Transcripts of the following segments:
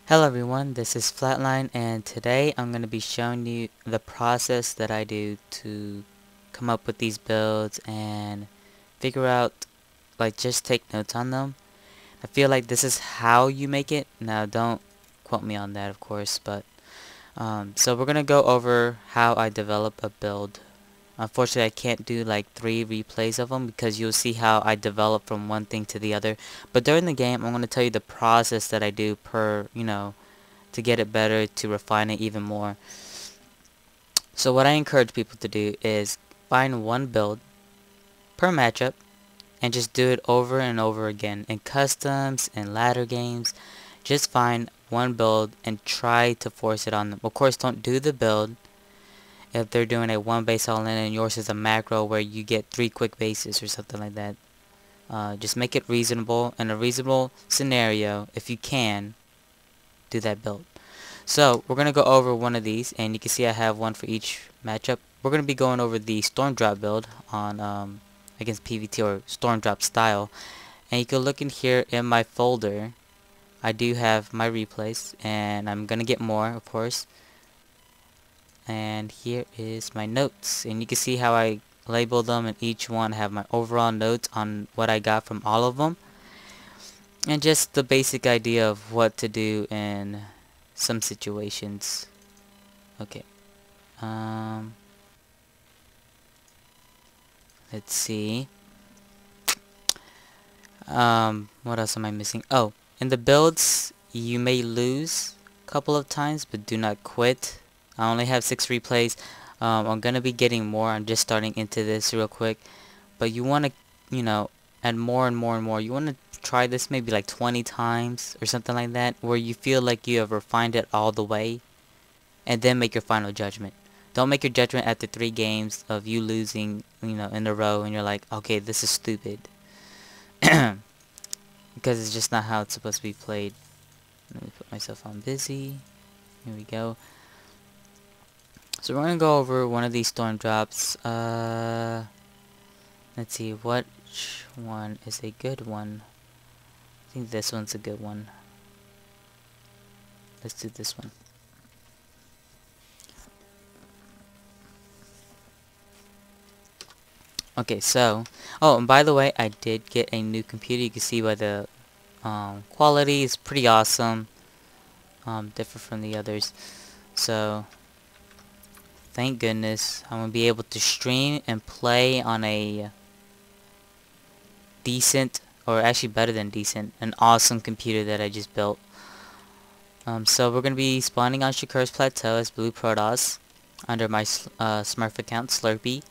Hello everyone, this is Flatline, and today I'm going to be showing you the process that I do to come up with these builds and figure out, just take notes on them. I feel like this is how you make it. Now don't quote me on that, of course, but so we're going to go over how I develop a build. Unfortunately, I can't do like 3 replays of them because you'll see how I develop from one thing to the other. But during the game, I'm going to tell you the process that I do to get it better, to refine it even more. So what I encourage people to do is find one build per matchup and just do it over and over again. In customs and ladder games, just find one build and try to force it on them. Of course, don't do the build if they're doing a 1 base all in and yours is a macro where you get 3 quick bases or something like that. Just make it reasonable. In a reasonable scenario, if you can, do that build. So we're going to go over one of these, and you can see I have one for each matchup. We're going to be going over the Storm Drop build on against PvT, or Storm Drop style. And you can look in here in my folder. I do have my replays, and I'm going to get more, of course. And here is my notes, and you can see how I label them, and each one have my overall notes on what I got from all of them, and just the basic idea of what to do in some situations. Okay. Let's see. What else am I missing? Oh, in the builds, you may lose a couple of times, but do not quit. I only have 6 replays. I'm gonna be getting more. I'm just starting into this real quick, but you want to, add more and more and more. You want to try this maybe like 20 times or something like that, where you feel like you have refined it all the way, and then make your final judgment. Don't make your judgment after 3 games of you losing, in a row, and you're like, okay, this is stupid. Because it's just not how it's supposed to be played. Let me put myself on busy. Here we go. So we're going to go over one of these storm drops. Let's see, which one is a good one? I think this one's a good one. Let's do this one. Okay, so, oh, and by the way, I did get a new computer. You can see by the quality is pretty awesome. Different from the others. So, thank goodness I'm going to be able to stream and play on a decent, or actually better than decent, an awesome computer that I just built. So we're going to be spawning on Shakur's Plateau as Blue Protoss under my Smurf account, Slurpee.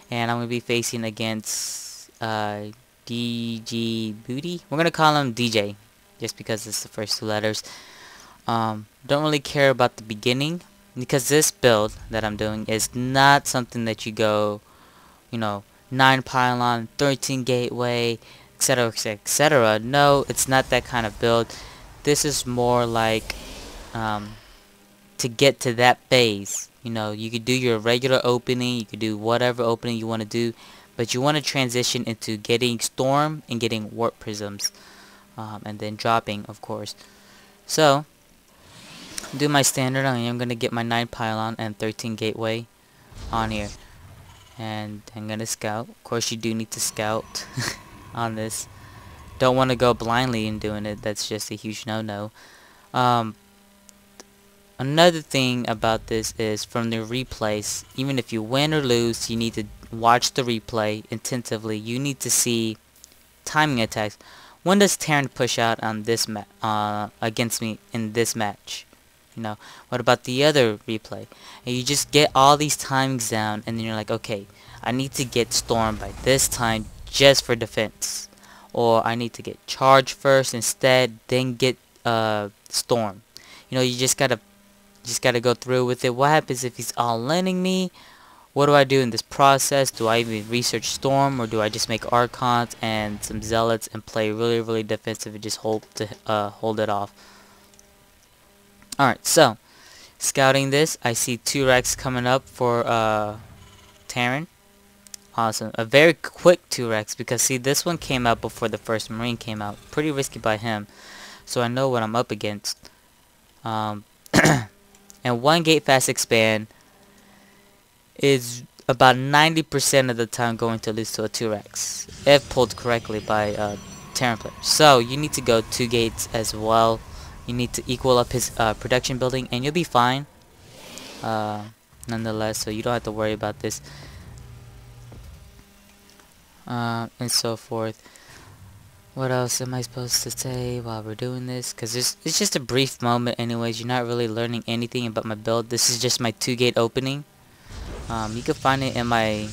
And I'm going to be facing against DG Booty. We're going to call him DJ, just because it's the first 2 letters. Don't really care about the beginning, because this build that I'm doing is not something that you go, 9 pylon, 13 gateway, etc, etc. No, it's not that kind of build. This is more like to get to that phase. You could do your regular opening, you could do whatever opening you want to do, but you want to transition into getting storm and getting warp prisms, and then dropping, of course. So do my standard. I'm gonna get my 9 pylon and 13 gateway on here, and I'm gonna scout. Of course, you do need to scout on this. Don't want to go blindly in doing it. That's just a huge no-no. Another thing about this is, from the replays, even if you win or lose, you need to watch the replay attentively. You need to see timing attacks. When does Taran push out on this against me in this match? What about the other replay? And you just get all these timings down, and then you're like, okay, I need to get Storm by this time just for defense, or I need to get Charge first instead, then get Storm. You just gotta go through with it. What happens if he's all lending me? What do I do in this process? Do I even research Storm, or do I just make Archons and some Zealots and play really, really defensive and just hold it off? Alright, so scouting this, I see 2 racks coming up for Taran. Awesome. A very quick 2 racks, because see, this one came out before the first Marine came out. Pretty risky by him. So I know what I'm up against. Um, and one gate fast expand is about 90% of the time going to lose to a 2-Rex if pulled correctly by Taran player. So you need to go 2 gates as well. You need to equal up his production building and you'll be fine. Nonetheless, so you don't have to worry about this. And so forth. What else am I supposed to say while we're doing this? Because it's just a brief moment anyways. You're not really learning anything about my build. This is just my 2-gate opening. You can find it in my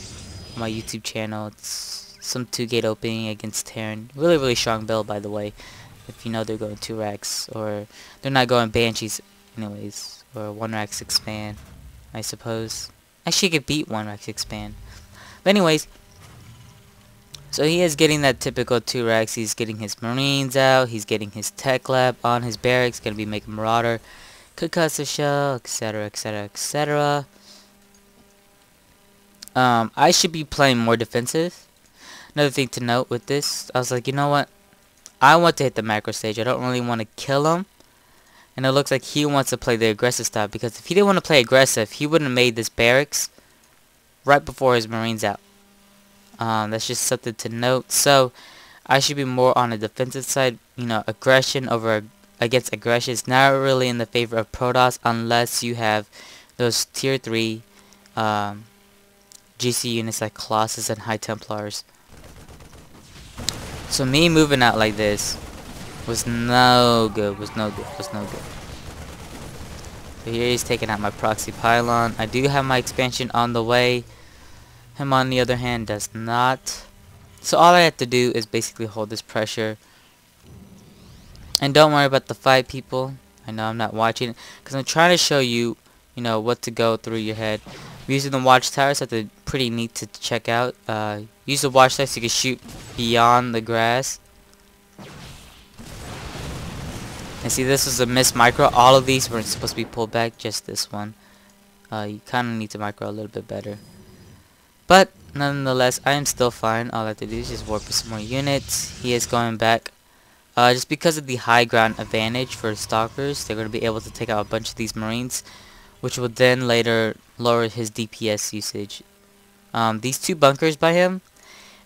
YouTube channel. It's some 2-gate opening against Taran. Really strong build, by the way. If you know they're going 2-Rex, or they're not going Banshees anyways, or 1-Rex expand, I suppose. Actually, you could beat 1-Rex expand. But anyways, so he is getting that typical 2-Rex. He's getting his Marines out. He's getting his Tech Lab on his barracks. Gonna be making Marauder, Concussive Shell, etc, etc, etc. I should be playing more defensive. Another thing to note with this, I was like, you know what? I want to hit the macro stage. I don't really want to kill him. And it looks like he wants to play the aggressive style. Because if he didn't want to play aggressive, he wouldn't have made this barracks right before his Marines out. That's just something to note. So, I should be more on the defensive side. You know, aggression over against aggression is not really in the favor of Protoss unless you have those tier 3 GC units like Colossus and High Templars. So me moving out like this was no good. So here he's taking out my proxy pylon. I do have my expansion on the way. Him on the other hand does not. So all I have to do is basically hold this pressure. And don't worry about the fight, people. I know I'm not watching it because I'm trying to show you, you know, what to go through your head. Using the watchtower, so that's pretty neat to check out. Use the watchtower so you can shoot beyond the grass. And see, this was a missed micro. All of these weren't supposed to be pulled back, just this one. You kind of need to micro a little bit better. But, nonetheless, I am still fine. All I have to do is just warp with some more units. He is going back. Just because of the high ground advantage for stalkers, they're going to be able to take out a bunch of these Marines, which will then later lower his DPS usage. These 2 bunkers by him,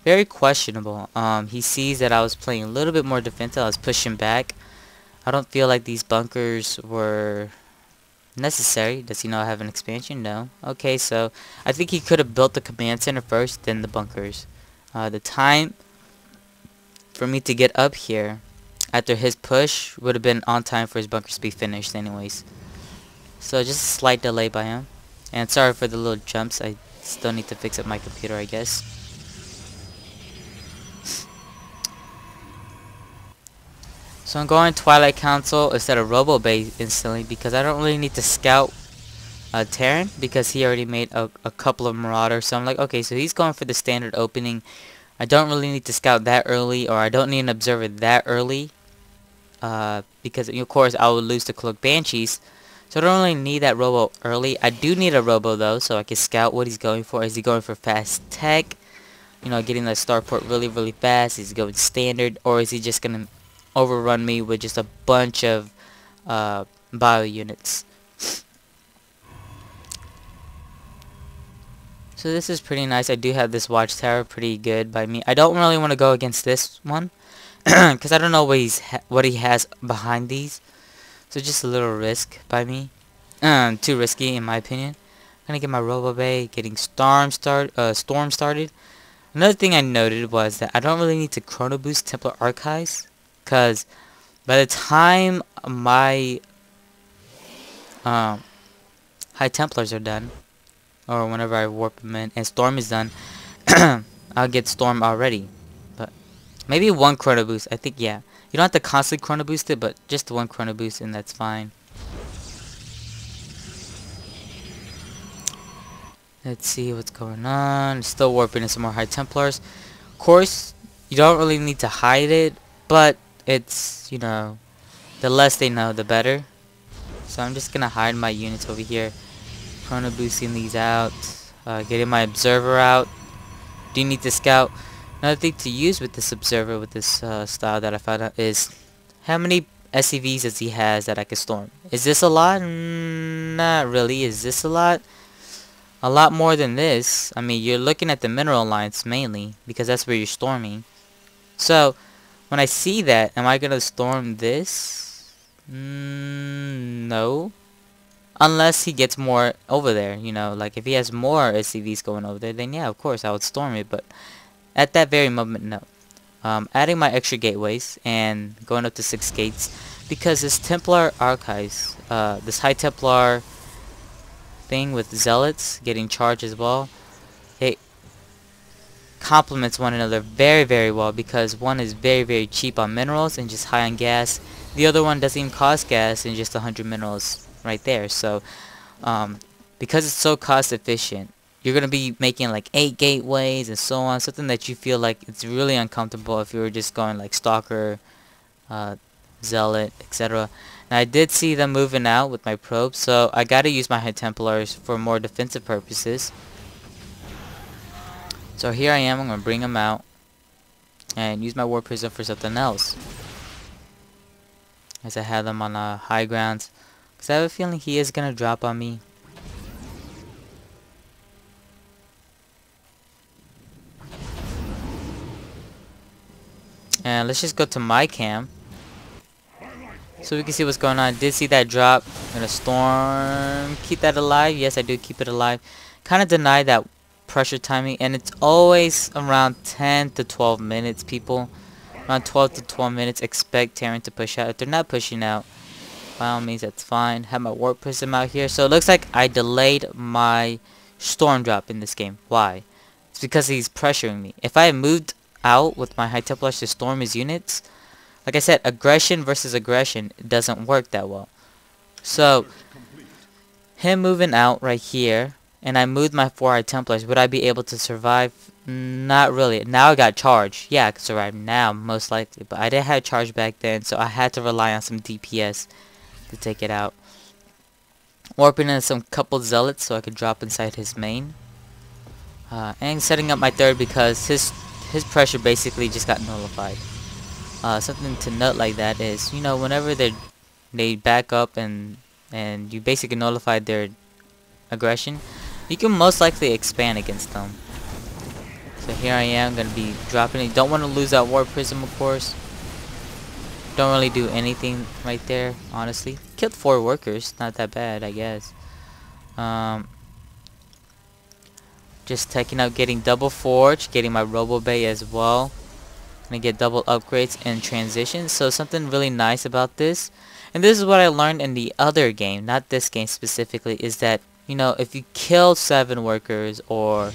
very questionable. He sees that I was playing a little bit more defensive. I was pushing back. I don't feel like these bunkers were necessary. Does he not have an expansion? No. Okay, so I think he could have built the command center first, then the bunkers. The time for me to get up here after his push would have been on time for his bunkers to be finished anyways. So just a slight delay by him. And sorry for the little jumps. I still need to fix up my computer, I guess. So I'm going Twilight Council instead of Robo Bay instantly because I don't really need to scout Taran because he already made a couple of Marauders. So I'm like, okay, so he's going for the standard opening. I don't really need to scout that early, or I don't need an observer that early. Because of course I would lose to Cloak Banshees. So I don't really need that Robo early. I do need a Robo though, so I can scout what he's going for. Is he going for fast tech? You know, getting that starport really fast? Is he going standard? Or is he just going to overrun me with just a bunch of bio units? So this is pretty nice. I do have this watchtower pretty good by me. I don't really want to go against this one because I don't know what he has behind these. So just a little risk by me. Too risky in my opinion. I'm gonna get my Robo Bay, getting Storm started. Another thing I noted was that I don't really need to chrono boost Templar Archives, because by the time my High Templars are done, or whenever I warp them in, and Storm is done, I'll get Storm already. But maybe 1 chrono boost, I think, yeah. You don't have to constantly chrono boost it, but just 1 chrono boost and that's fine. Let's see what's going on. Still warping in some more High Templars. Of course, you don't really need to hide it, but it's, you know, the less they know, the better. So I'm just gonna hide my units over here. Chrono boosting these out. Getting my observer out. Do need to scout. Another thing to use with this observer, with this style that I found out, is how many SCVs as he has that I could storm. Is this a lot? Not really. Is this a lot? A lot more than this. I mean, you're looking at the mineral lines mainly, because that's where you're storming. So, when I see that, am I gonna storm this? No. Unless he gets more over there, you know, like if he has more SCVs going over there, then yeah, of course I would storm it, but at that very moment, no. Adding my extra gateways and going up to 6 gates, because this Templar archives, this High Templar thing with zealots getting charged as well, it complements one another very, very well, because one is very, very cheap on minerals and just high on gas. The other one doesn't even cost gas and just 100 minerals right there. So because it's so cost efficient, you're gonna be making like 8 gateways and so on, something that you feel like it's really uncomfortable if you were just going like Stalker, Zealot, etc. Now I did see them moving out with my probe, so I gotta use my High Templars for more defensive purposes. So here I am, I'm gonna bring them out and use my War Prism for something else, as I have them on high grounds, because I have a feeling he is gonna drop on me. And let's just go to my cam so we can see what's going on. I did see that drop. I'm gonna storm, keep that alive. Yes, I do keep it alive. Kind of deny that pressure timing, and it's always around 10 to 12 minutes, people. Around 12 to 12 minutes, expect Taran to push out. If they're not pushing out, by all means, that's fine. Have my Warp Prism out here. So it looks like I delayed my storm drop in this game. Why? It's because he's pressuring me. If I had moved out with my High Templars to storm his units, like I said, aggression versus aggression doesn't work that well. So him moving out right here, and I moved my 4 High Templars, would I be able to survive? Not really. Now I got charge. Yeah, I can survive now, most likely, but I didn't have charge back then, so I had to rely on some DPS to take it out. Warping in some couple zealots so I could drop inside his main, and setting up my 3rd because his pressure basically just got nullified. Something to note like that is, you know, whenever they back up and you basically nullify their aggression, you can most likely expand against them. So here I am, gonna be dropping it. Don't want to lose that War Prism, of course. Don't really do anything right there, honestly. Killed 4 workers, not that bad, I guess. Just taking out, getting double forge, getting my Robo Bay as well. Gonna get double upgrades and transitions. So something really nice about this, and this is what I learned in the other game, not this game specifically, is that, you know, if you kill 7 workers or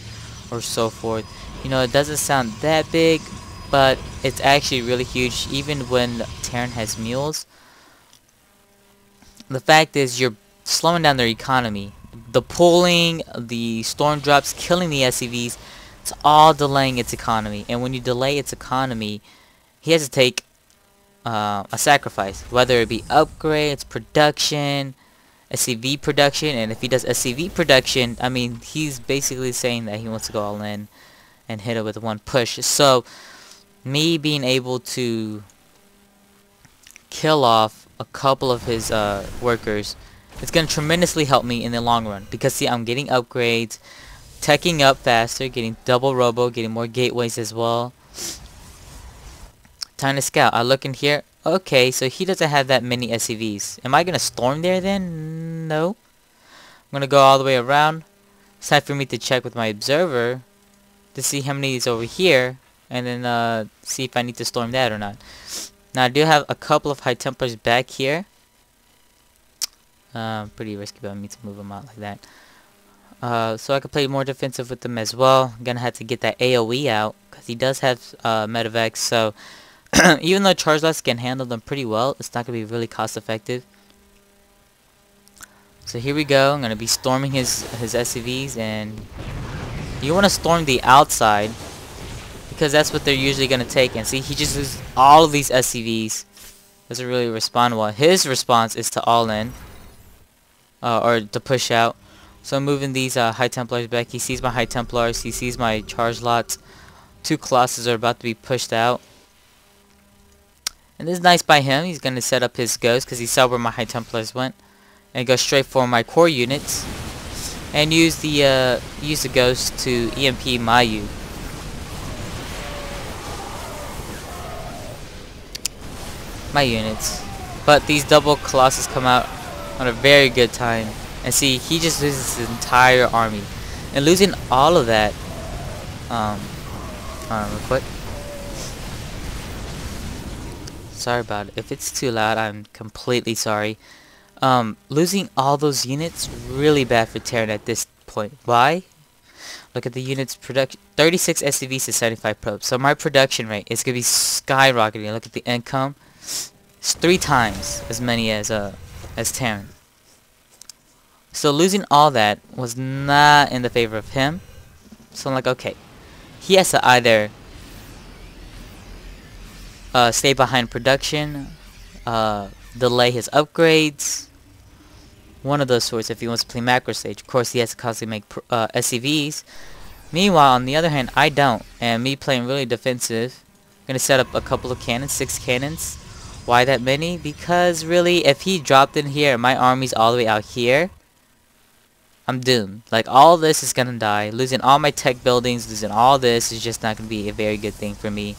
so forth, you know, it doesn't sound that big, but it's actually really huge even when Taran has mules. The fact is, you're slowing down their economy. The pulling, the storm drops, killing the SCVs, it's all delaying its economy. And when you delay its economy, he has to take a sacrifice, whether it be upgrades, production, SCV production. And if he does SCV production, I mean, he's basically saying that he wants to go all in and hit it with one push. So me being able to kill off a couple of his workers, it's going to tremendously help me in the long run, because see, I'm getting upgrades, teching up faster, getting double robo, getting more gateways as well. Time to scout. I look in here. Okay, so he doesn't have that many SCVs. Am I going to storm there then? No. I'm going to go all the way around. It's time for me to check with my observer to see how many is over here, and then see if I need to storm that or not. Now I do have a couple of High Templars back here. Pretty risky about me to move them out like that. So I could play more defensive with them as well. I'm gonna have to get that AoE out, because he does have medevacs. So even though charge loss can handle them pretty well, it's not gonna be really cost effective. So here we go. I'm gonna be storming his SCVs, and you want to storm the outside, because that's what they're usually gonna take. And see, he just loses all of these SCVs. Doesn't really respond well. His response is to all in. Or to push out. So I'm moving these High Templars back. He sees my High Templars. He sees my charge lots. 2 Colossus are about to be pushed out. And this is nice by him. He's going to set up his ghost because he saw where my High Templars went. And go straight for my core units. And use the ghost to EMP my units. But these double Colossus come out on a very good time. And see, he just loses his entire army. And losing all of that, real quick. Sorry about it. If it's too loud, I'm completely sorry. Losing all those units, really bad for Taran at this point. Why? Look at the units production, 36 SCVs to 75 probes. So my production rate is going to be skyrocketing. Look at the income. It's 3 times as many as Taran. So losing all that was not in the favor of him. So I'm like, okay, he has to either stay behind production, delay his upgrades, one of those sorts if he wants to play macro stage. Of course, he has to constantly make SCVs. Meanwhile, on the other hand, I don't. And me playing really defensive, I'm going to set up a couple of cannons, 6 cannons. Why that many? Because really, if he dropped in here and my army's all the way out here, I'm doomed. Like, all this is gonna die. Losing all my tech buildings, losing all this is just not gonna be a very good thing for me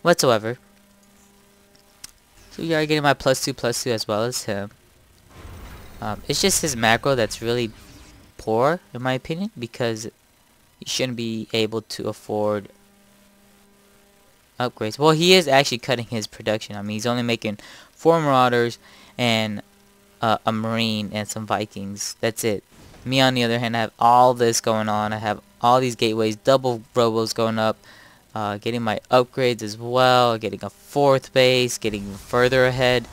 whatsoever. So we are getting my +2/+2 as well as him. It's just his macro that's really poor, in my opinion, because he shouldn't be able to afford upgrades. Well, he is actually cutting his production. I mean, he's only making 4 Marauders and a Marine and some Vikings. That's it. Me, on the other hand, I have all this going on. I have all these gateways, double robos going up, getting my upgrades as well, getting a 4th base, getting even further ahead.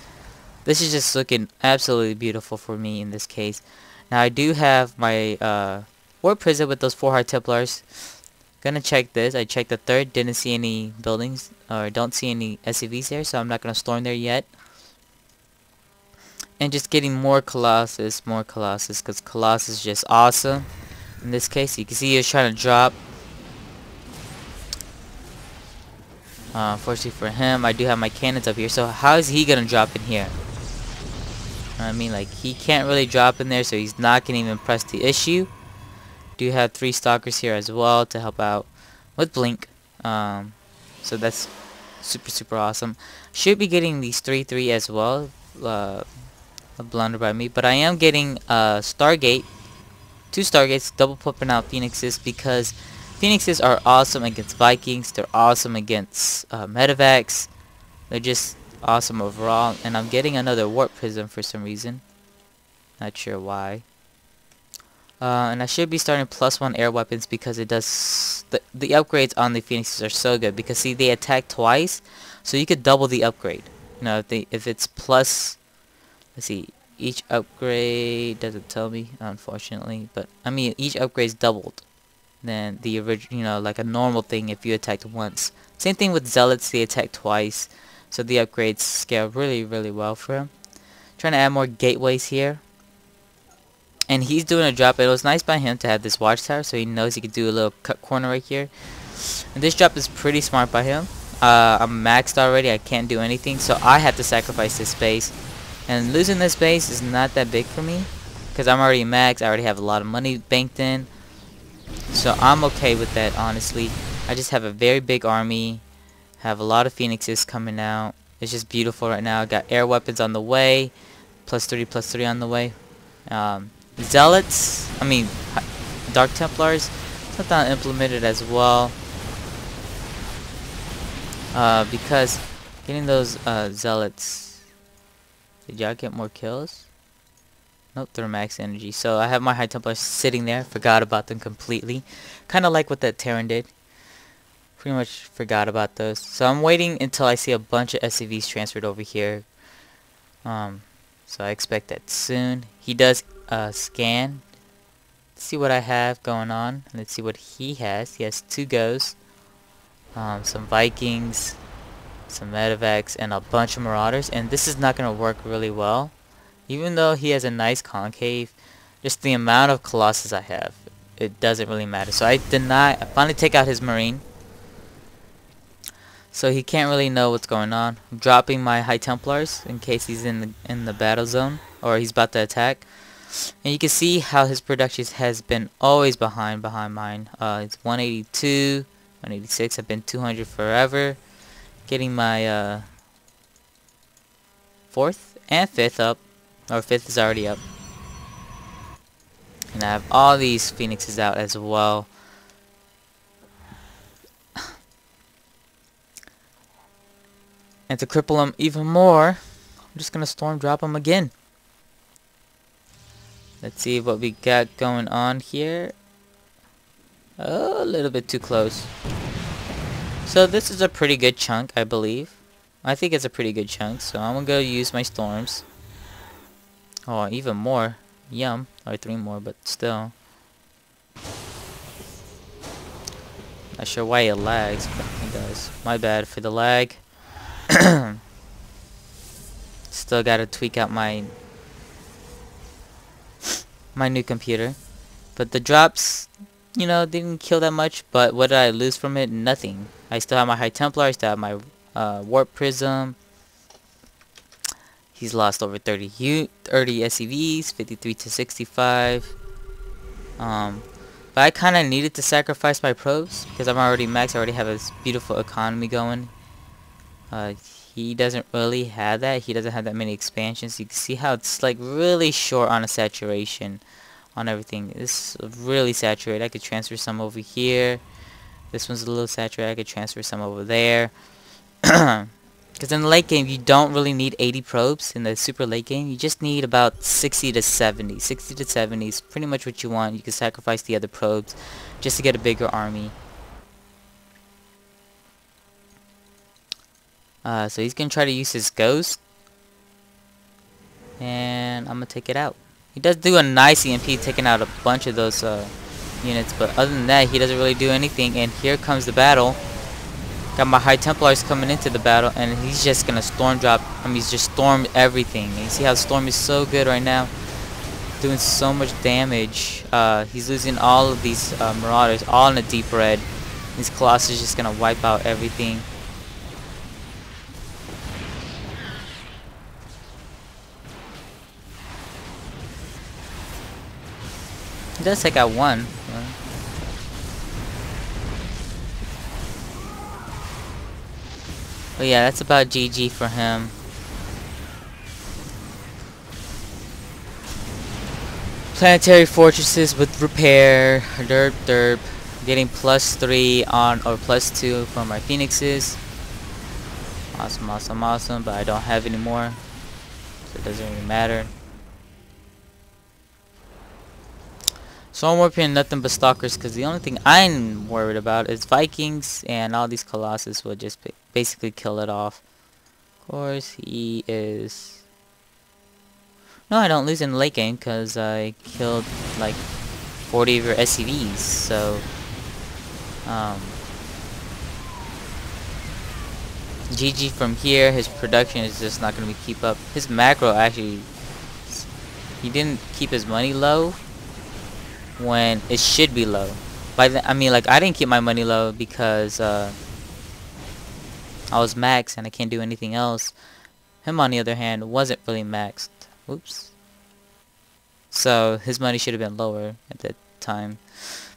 This is just looking absolutely beautiful for me in this case. Now, I do have my War Prison with those 4 High Templars. Gonna check this. I checked the 3rd, didn't see any buildings, or don't see any SCVs there, so I'm not gonna storm there yet. And just getting more Colossus, because Colossus is just awesome. In this case, you can see he was trying to drop. Unfortunately for him, I do have my cannons up here, so how is he gonna drop in here? I mean, like, he can't really drop in there, so he's not gonna even press the issue. Do have 3 Stalkers here as well to help out with Blink. So that's super awesome. Should be getting these 3/3 as well. A blunder by me, but I am getting Stargate, 2 Stargates, double pumping out Phoenixes, because Phoenixes are awesome against Vikings. They're awesome against Medevacs. They're just awesome overall. And I'm getting another Warp Prism for some reason. Not sure why. And I should be starting +1 air weapons because it does the upgrades on the Phoenixes are so good, because see, they attack twice, so you could double the upgrade. You know, if it's plus. Let's see, each upgrade doesn't tell me, unfortunately, but I mean, each upgrade is doubled than the original, you know, like a normal thing if you attacked once. Same thing with Zealots, they attack twice, so the upgrades scale really well for him. Trying to add more gateways here, and he's doing a drop. It was nice by him to have this watchtower, so he knows he could do a little cut corner right here. And this drop is pretty smart by him. I'm maxed already, I can't do anything, so I have to sacrifice this space. And losing this base is not that big for me, because I'm already maxed. I already have a lot of money banked in, so I'm okay with that, honestly. I just have a very big army, have a lot of Phoenixes coming out. It's just beautiful right now. I got air weapons on the way, +3/+3 on the way. Zealots, I mean Dark Templars, something implemented as well, because getting those Zealots. Did y'all get more kills? Nope, they're max energy. So I have my High Templars sitting there. Forgot about them completely. Kind of like what that Taran did. Pretty much forgot about those. So I'm waiting until I see a bunch of SCVs transferred over here. So I expect that soon. He does scan. Let's see what I have going on. Let's see what he has. He has 2 Ghosts, some Vikings, some Medevacs, and a bunch of Marauders, and this is not going to work really well. Even though he has a nice concave, just the amount of Colossus I have, it doesn't really matter. So I finally take out his Marine. so he can't really know what's going on. I'm dropping my High Templars in case he's in the battle zone or he's about to attack. And you can see how his production has been always behind mine. It's 182, 186. I've been 200 forever. Getting my 4th and 5th up, or 5th is already up. And I have all these phoenixes out as well. And to cripple them even more, I'm just gonna storm drop them again. Let's see what we got going on here. Oh, a little bit too close. So this is a pretty good chunk, I believe. I think it's a pretty good chunk, so I'm gonna go use my storms. Oh, even more. Yum. Or 3 more, but still. Not sure why it lags, but it does. My bad for the lag. Still gotta tweak out my new computer. But the drops, you know, didn't kill that much. But what did I lose from it? Nothing. I still have my High Templar. I still have my Warp Prism. He's lost over 30 SCVs, 53 to 65. But I kind of needed to sacrifice my probes because I'm already maxed. I already have a beautiful economy going. He doesn't really have that. He doesn't have that many expansions. You can see how it's like really short on a saturation on everything. This is really saturated. I could transfer some over here. This one's a little saturated. I could transfer some over there. Because in the late game, you don't really need 80 probes. In the super late game, you just need about 60 to 70. 60 to 70 is pretty much what you want. You can sacrifice the other probes just to get a bigger army. So he's going to try to use his ghost. And I'm going to take it out. He does do a nice EMP taking out a bunch of those units. But other than that, he doesn't really do anything. And here comes the battle. Got my High Templars coming into the battle. And he's just going to storm drop. I mean, he's just stormed everything. And you see how Storm is so good right now. Doing so much damage. He's losing all of these Marauders. All in a deep red. These Colossus just going to wipe out everything. He does take out one. But yeah, that's about GG for him. Planetary fortresses with repair. Derp derp. Getting +3 on or +2 for my phoenixes. Awesome, awesome, awesome. But I don't have any more, so it doesn't really matter. So I'm warping nothing but stalkers because the only thing I'm worried about is Vikings, and all these Colossus will just basically kill it off. Of course, he is... No, I don't lose in the late game because I killed like 40 of your SCVs, so... GG from here. His production is just not going to keep up. His macro actually... He didn't keep his money low when it should be low. I mean, like, I didn't keep my money low because I was maxed and I can't do anything else. Him, on the other hand, wasn't really maxed. Oops. So his money should have been lower at that time.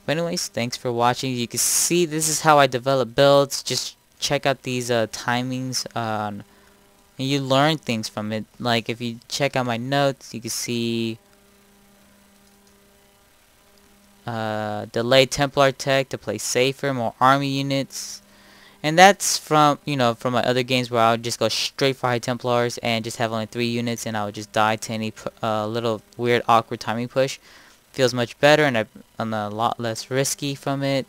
But anyways, thanks for watching. You can see this is how I develop builds. Just check out these timings, and you learn things from it. Like if you check out my notes, you can see delay Templar tech to play safer, more army units. And that's from, you know, from my other games where I would just go straight for High Templars and just have only 3 units, and I would just die to any little weird awkward timing push. Feels much better, and I'm a lot less risky from it.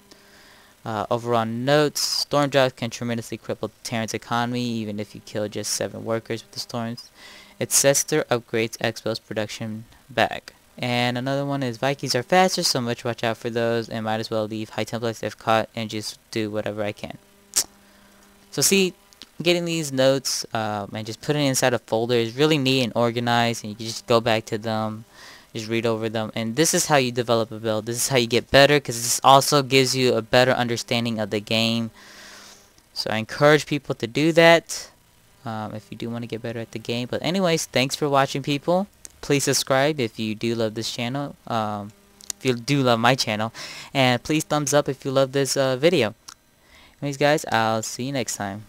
Overall notes, storm drops can tremendously cripple Taran's economy even if you kill just 7 workers with the storms. Its Cester upgrades Expo's production back. And another one is Vikings are faster, so much watch out for those, and might as well leave High Templars if caught and just do whatever I can. So see, getting these notes and just putting it inside a folder is really neat and organized, and you can just go back to them, just read over them, and this is how you develop a build. This is how you get better, because this also gives you a better understanding of the game. So I encourage people to do that if you do want to get better at the game. But anyways, thanks for watching, people. Please subscribe if you do love this channel. If you do love my channel. And please thumbs up if you love this video. Anyways, guys, I'll see you next time.